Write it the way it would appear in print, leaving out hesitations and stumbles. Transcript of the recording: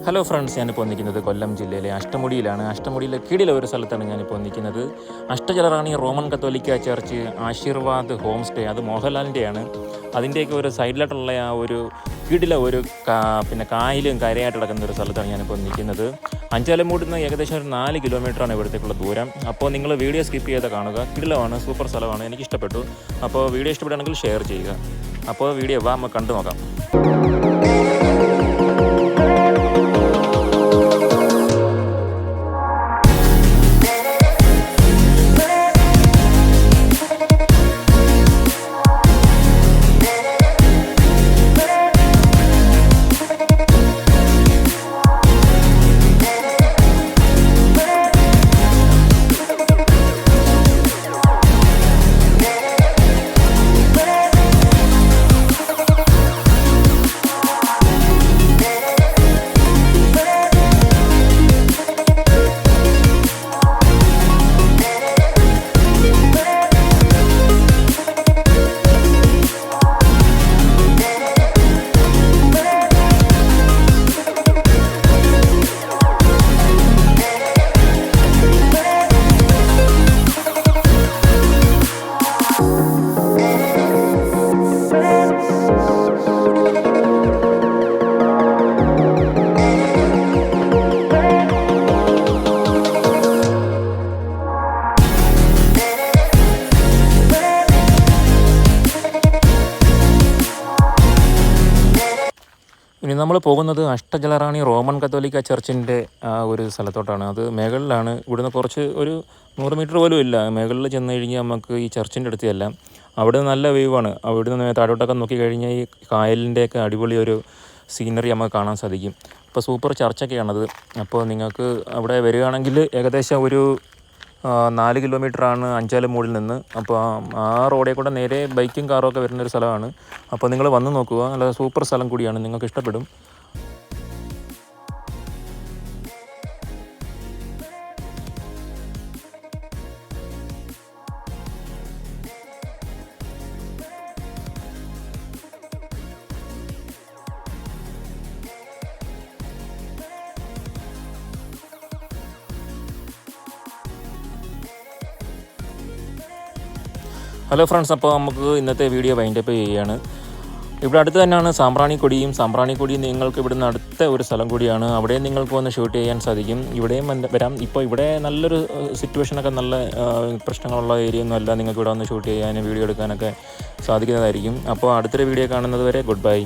Hello friends, ഞാനിപ്പോൾ നിൽക്കുന്നത് കൊല്ലം ജില്ലയിലെ അഷ്ടമുടിയിലാണ്. അഷ്ടമുടിയിലെ കീഴിലെ ഒരു സ്ഥലത്താണ് ഞാനിപ്പോൾ നിൽക്കുന്നത്. അഷ്ടചലറാണി റോമൻ കത്തോലിക്ക ചർച്ച് ആശീർവാദ് ഹോം സ്റ്റേ, അത് മോഹൻലാലിൻ്റെയാണ്. അതിൻ്റെയൊക്കെ ഒരു സൈഡിലായിട്ടുള്ള ആ ഒരു കീഴിലെ ഒരു കായലും കരയായിട്ട് കിടക്കുന്ന ഒരു സ്ഥലത്താണ് ഞാനിപ്പോൾ നിൽക്കുന്നത്. അഞ്ചാലമൂടിൽ നിന്ന് ഏകദേശം ഒരു 4 കിലോമീറ്ററാണ് ഇവിടത്തേക്കുള്ള ദൂരം. അപ്പോൾ നിങ്ങൾ വീഡിയോ സ്കിപ്പ് ചെയ്ത് കാണുക. കീഴിലാണ്, സൂപ്പർ സ്ഥലമാണ്, എനിക്കിഷ്ടപ്പെട്ടു. അപ്പോൾ വീഡിയോ ഇഷ്ടപ്പെടുകയാണെങ്കിൽ ഷെയർ ചെയ്യുക. അപ്പോൾ വീഡിയോ നമുക്ക് കണ്ടു നോക്കാം. ഇനി നമ്മൾ പോകുന്നത് അഷ്ടചലറാണി റോമൻ കത്തോലിക്ക ചർച്ചിൻ്റെ ഒരു സ്ഥലത്തോട്ടാണ്. അത് മേഖലയിലാണ്. ഇവിടുന്ന് കുറച്ച് ഒരു 100 മീറ്റർ പോലും ഇല്ല. മേഖലയിൽ ചെന്ന് കഴിഞ്ഞാൽ നമുക്ക് ഈ ചർച്ചിൻ്റെ അടുത്ത് അവിടെ നല്ല വ്യൂവാണ്. അവിടെ നിന്ന് താഴോട്ടൊക്കെ നോക്കി കഴിഞ്ഞാൽ ഈ കായലിൻ്റെയൊക്കെ അടിപൊളി ഒരു സീനറി നമുക്ക് കാണാൻ സാധിക്കും. ഇപ്പോൾ സൂപ്പർ ചർച്ചൊക്കെയാണത്. അപ്പോൾ നിങ്ങൾക്ക് അവിടെ വരികയാണെങ്കിൽ ഏകദേശം ഒരു 4 കിലോമീറ്ററാണ് അഞ്ചാലമൂടിൽ നിന്ന്. അപ്പോൾ ആ റോഡിൽ കൂടെ നേരെ ബൈക്കും കാറും ഒക്കെ വരുന്നൊരു സ്ഥലമാണ്. അപ്പോൾ നിങ്ങൾ വന്ന് നോക്കുക. നല്ല സൂപ്പർ സ്ഥലം കൂടിയാണ്, നിങ്ങൾക്ക് ഇഷ്ടപ്പെടും. ഹലോ ഫ്രണ്ട്സ്, അപ്പോൾ നമുക്ക് ഇന്നത്തെ വീഡിയോ വൈൻഡപ്പ് ചെയ്യുകയാണ്. ഇവിടെ അടുത്ത് തന്നെയാണ് സാമ്പ്രാണിക്കൊടി നിങ്ങൾക്ക് ഇവിടുന്ന് അടുത്ത ഒരു സ്ഥലം കൂടിയാണ്. അവിടെയും നിങ്ങൾക്ക് വന്ന് ഷൂട്ട് ചെയ്യാൻ സാധിക്കും. ഇവിടെയും വരാം. ഇപ്പോൾ ഇവിടെ നല്ലൊരു സിറ്റുവേഷനൊക്കെ, നല്ല പ്രശ്നങ്ങളുള്ള ഏരിയ ഒന്നും അല്ല. നിങ്ങൾക്ക് ഇവിടെ വന്ന് ഷൂട്ട് ചെയ്യാനും വീഡിയോ എടുക്കാനൊക്കെ സാധിക്കുന്നതായിരിക്കും. അപ്പോൾ അടുത്തൊരു വീഡിയോ കാണുന്നത് വരെ ഗുഡ് ബൈ.